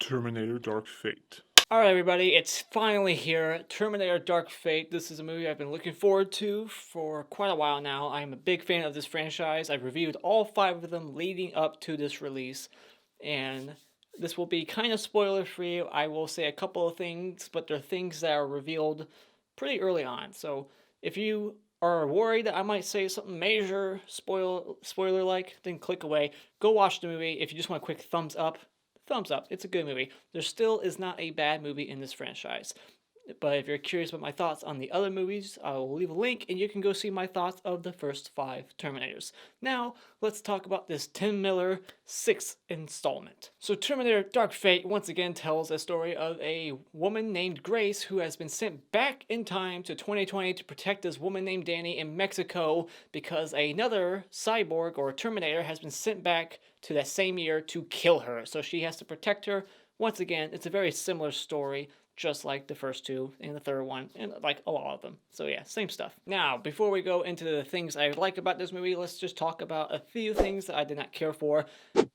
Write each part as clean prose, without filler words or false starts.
Terminator Dark Fate. Alright everybody, it's finally here, Terminator Dark Fate. This is a movie I've been looking forward to for quite a while now. I'm a big fan of this franchise. I've reviewed all 5 of them leading up to this release, and this will be kind of spoiler free. I will say a couple of things, but they're things that are revealed pretty early on. So if you are worried that I might say something major spoiler like, then click away. Go watch the movie. If you just want a quick thumbs up, it's a good movie. There still is not a bad movie in this franchise. But if you're curious about my thoughts on the other movies, I will leave a link and you can go see my thoughts of the first 5 Terminators. Now, let's talk about this Tim Miller 6th installment. So Terminator Dark Fate once again tells a story of a woman named Grace who has been sent back in time to 2020 to protect this woman named Dani in Mexico because another cyborg or Terminator has been sent back to that same year to kill her. So she has to protect her. Once again, it's a very similar story, just like the first 2 and the third one, and like a lot of them. So yeah, same stuff. Now, before we go into the things I like about this movie, let's just talk about a few things that I did not care for.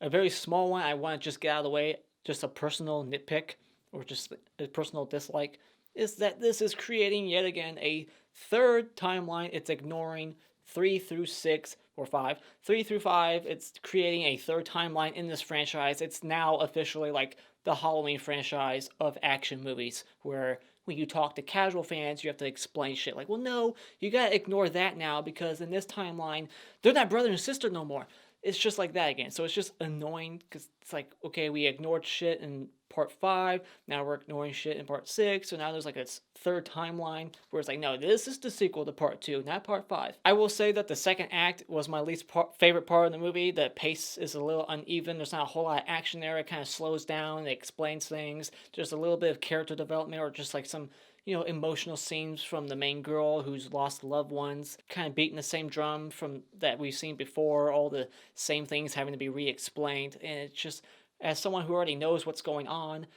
A very small one I want to just get out of the way, just a personal nitpick, or just a personal dislike, is that this is creating yet again a third timeline. It's ignoring 3 through 6 or 5. 3 through 5, it's creating a third timeline in this franchise. It's now officially like the Halloween franchise of action movies, where when you talk to casual fans, you have to explain shit like, well, no, you gotta ignore that now because in this timeline, they're not brother and sister no more. It's just like that again. So it's just annoying because it's like, okay, we ignored shit in part 5, now we're ignoring shit in part 6, so now there's like a third timeline where it's like, no, this is the sequel to part 2, not part 5. I will say that the second act was my least favorite part of the movie. The pace is a little uneven. There's not a whole lot of action there. It kind of slows down. It explains things. Just a little bit of character development, or just like some emotional scenes from the main girl who's lost loved ones, kind of beating the same drum from that we've seen before, all the same things having to be re-explained, and it's just, as someone who already knows what's going on,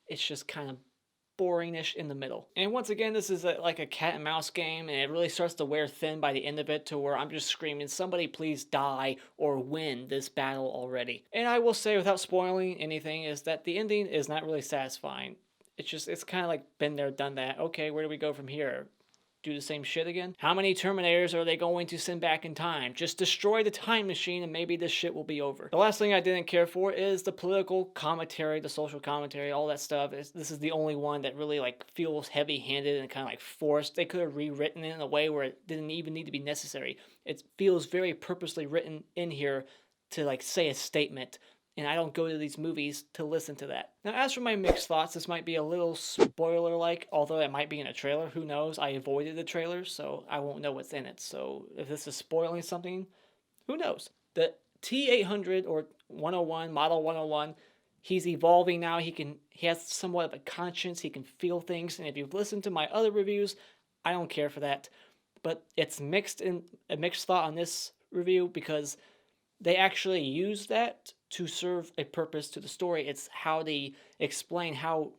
it's just kind of boringish in the middle. And once again, this is like a cat and mouse game, and it really starts to wear thin by the end of it to where I'm just screaming, somebody please die or win this battle already. And I will say, without spoiling anything, is that the ending is not really satisfying. It's kind of like been there, done that. Okay, where do we go from here? Do the same shit again? How many Terminators are they going to send back in time? Just destroy the time machine and maybe this shit will be over. The last thing I didn't care for is the political commentary, the social commentary, all that stuff. This is the only one that really like feels heavy-handed and kind of like forced. They could have rewritten it in a way where it didn't even need to be necessary. It feels very purposely written in here to like say a statement, and I don't go to these movies to listen to that. Now, as for my mixed thoughts, this might be a little spoiler-like, although it might be in a trailer. Who knows? I avoided the trailer, so I won't know what's in it. So if this is spoiling something, who knows? The T-800 or 101, Model 101, he's evolving now. He has somewhat of a conscience. He can feel things, and if you've listened to my other reviews, I don't care for that. But it's a mixed thought on this review because they actually use that to serve a purpose to the story. It's how they explain how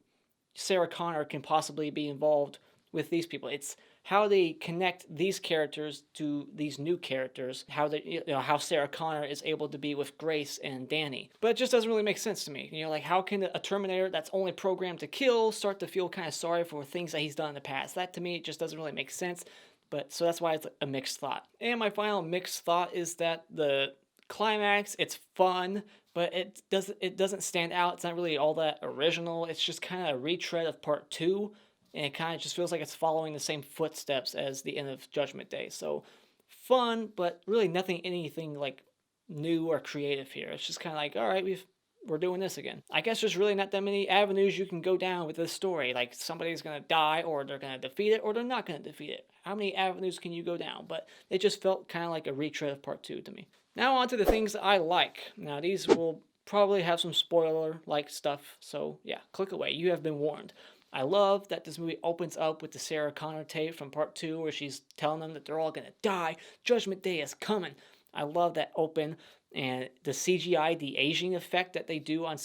Sarah Connor can possibly be involved with these people. It's how they connect these characters to these new characters, how Sarah Connor is able to be with Grace and Dani. But it just doesn't really make sense to me. Like, how can a Terminator that's only programmed to kill start to feel kind of sorry for things that he's done in the past? That to me, it just doesn't really make sense. But so that's why it's a mixed thought. And my final mixed thought is that the climax, it's fun, but it doesn't stand out. It's not really all that original. It's just kind of a retread of part 2, and it kind of just feels like it's following the same footsteps as the end of Judgment Day. So fun, but really anything like new or creative here. It's just kind of like, all right, we're doing this again. I guess there's really not that many avenues you can go down with this story. Like, somebody's gonna die, or they're gonna defeat it, or they're not gonna defeat it. How many avenues can you go down? But it just felt kind of like a retread of part 2 to me. Now on to the things I like. Now these will probably have some spoiler-like stuff, so yeah, click away. You have been warned. I love that this movie opens up with the Sarah Connor tape from part 2 where she's telling them that they're all gonna die. Judgment Day is coming. I love that open, and the CGI, the aging effect that they do on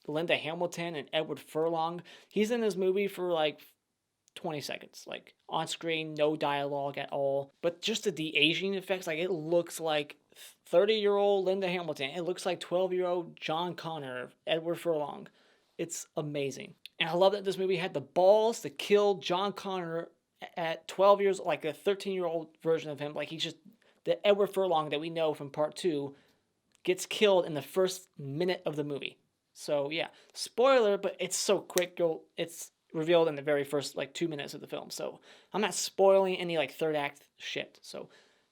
Linda Hamilton and Edward Furlong. He's in this movie for like 20 seconds, like on screen, no dialogue at all, but just the de-aging effects, like it looks like 30-year-old Linda Hamilton, it looks like 12-year-old John Connor, Edward Furlong. It's amazing. And I love that this movie had the balls to kill John Connor at 12 years, like a 13-year-old version of him. Like he's just the Edward Furlong that we know from part 2 gets killed in the first minute of the movie. So yeah, spoiler, but it's so quick. It's revealed in the very first like 2 minutes of the film. So I'm not spoiling any like third act shit. So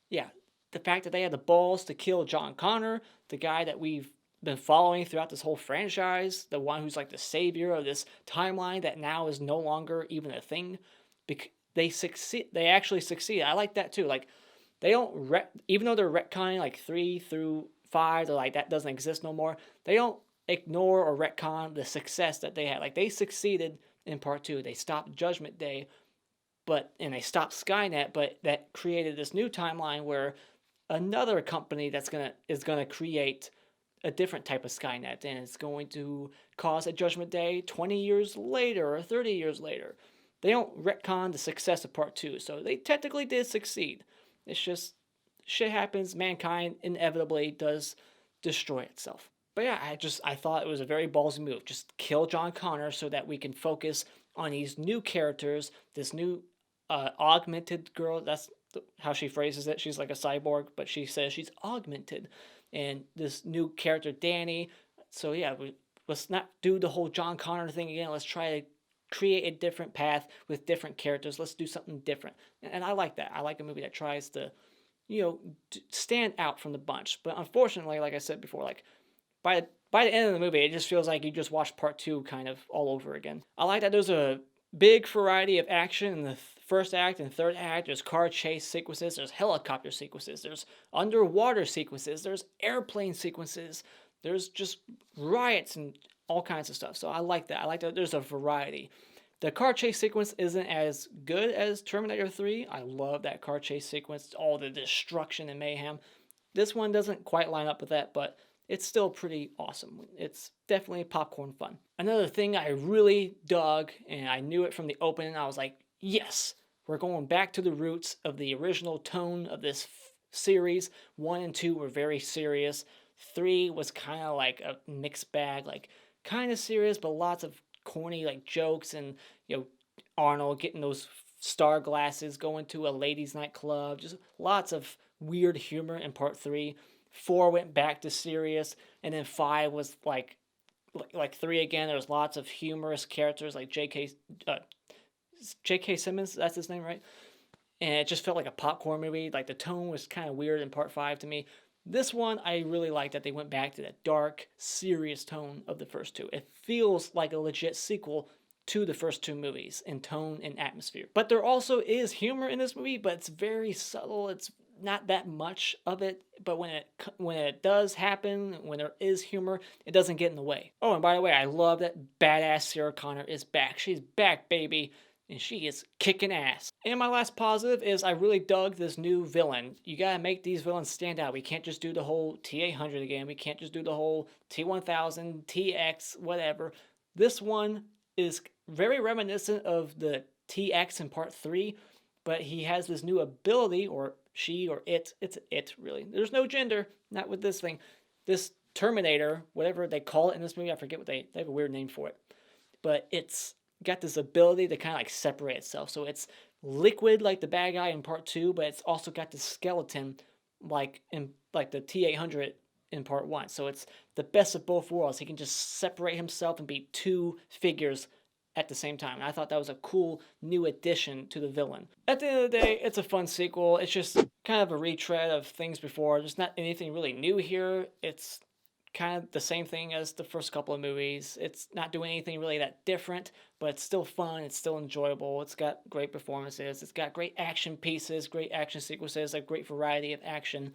yeah, the fact that they had the balls to kill John Connor, the guy that we've been following throughout this whole franchise, the one who's like the savior of this timeline that now is no longer even a thing, they succeed. They actually succeed. I like that too. Like they don't even though they're retconning like 3 through 5, they're like that doesn't exist no more. They don't ignore or retcon the success that they had. Like they succeeded in part 2. They stopped Judgment Day, and they stopped Skynet, but that created this new timeline where another company is gonna create a different type of Skynet, and it's going to cause a Judgment Day 20 years later or 30 years later. They don't retcon the success of part 2, so they technically did succeed. It's just shit happens. Mankind inevitably does destroy itself. But yeah, I thought it was a very ballsy move. Just kill John Connor so that we can focus on these new characters, this new augmented girl. That's how she phrases it. She's like a cyborg, but she says she's augmented. And this new character, Dani. So yeah, let's not do the whole John Connor thing again. Let's try to create a different path with different characters. Let's do something different. And I like that. I like a movie that tries to, stand out from the bunch. But unfortunately, like I said before, like by the end of the movie, it just feels like you just watched part 2 kind of all over again. I like that there's a big variety of action in the first act and third act. There's car chase sequences, there's helicopter sequences, there's underwater sequences, there's airplane sequences, there's just riots and all kinds of stuff. So I like that. I like that there's a variety. The car chase sequence isn't as good as Terminator 3. I love that car chase sequence, all the destruction and mayhem. This one doesn't quite line up with that, but it's still pretty awesome. It's definitely popcorn fun. Another thing I really dug, and I knew it from the opening, I was like, yes, we're going back to the roots of the original tone of this series. 1 and 2 were very serious. 3 was kind of like a mixed bag, like kind of serious, but lots of corny like jokes, and Arnold getting those star glasses, going to a ladies' nightclub, just lots of weird humor in part 3. 4 went back to serious, and then 5 was like 3 again. There was lots of humorous characters like J.K. Simmons, that's his name, right? And it just felt like a popcorn movie. Like the tone was kind of weird in part 5 to me. This one, I really like that they went back to that dark, serious tone of the first 2. It feels like a legit sequel to the first 2 movies in tone and atmosphere. But there also is humor in this movie, but it's very subtle. It's not that much of it, but when it does happen, when there is humor, it doesn't get in the way. Oh, and by the way, I love that badass Sarah Connor is back. She's back, baby, and she is kicking ass. And my last positive is I really dug this new villain. You gotta make these villains stand out. We can't just do the whole T-800 again. We can't just do the whole T-1000, TX, whatever. This one is very reminiscent of the TX in part 3, but he has this new ability, or she, or it. It's it, really. There's no gender, not with this thing. This Terminator, whatever they call it in this movie, I forget what they have a weird name for it. But it's got this ability to kind of like separate itself. So it's liquid like the bad guy in part 2, but it's also got the skeleton like the T-800 in part 1. So it's the best of both worlds. He can just separate himself and be 2 figures at the same time. And I thought that was a cool new addition to the villain. At the end of the day, it's a fun sequel. It's just kind of a retread of things before. There's not anything really new here. It's kind of the same thing as the first couple of movies. It's not doing anything really that different, but it's still fun. It's still enjoyable. It's got great performances. It's got great action pieces, great action sequences, a great variety of action,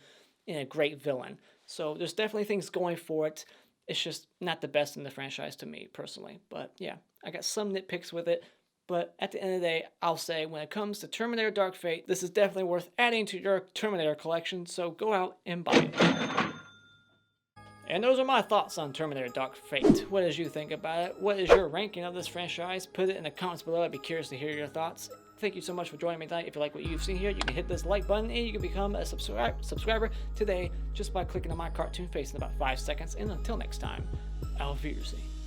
and a great villain. So there's definitely things going for it. It's just not the best in the franchise to me, personally. But yeah, I got some nitpicks with it. But at the end of the day, I'll say when it comes to Terminator Dark Fate, this is definitely worth adding to your Terminator collection, so go out and buy it. And those are my thoughts on Terminator Dark Fate. What did you think about it? What is your ranking of this franchise? Put it in the comments below. I'd be curious to hear your thoughts. Thank you so much for joining me tonight. If you like what you've seen here, you can hit this like button and you can become a subscriber today just by clicking on my cartoon face in about 5 seconds. And until next time, auf Wiedersehen.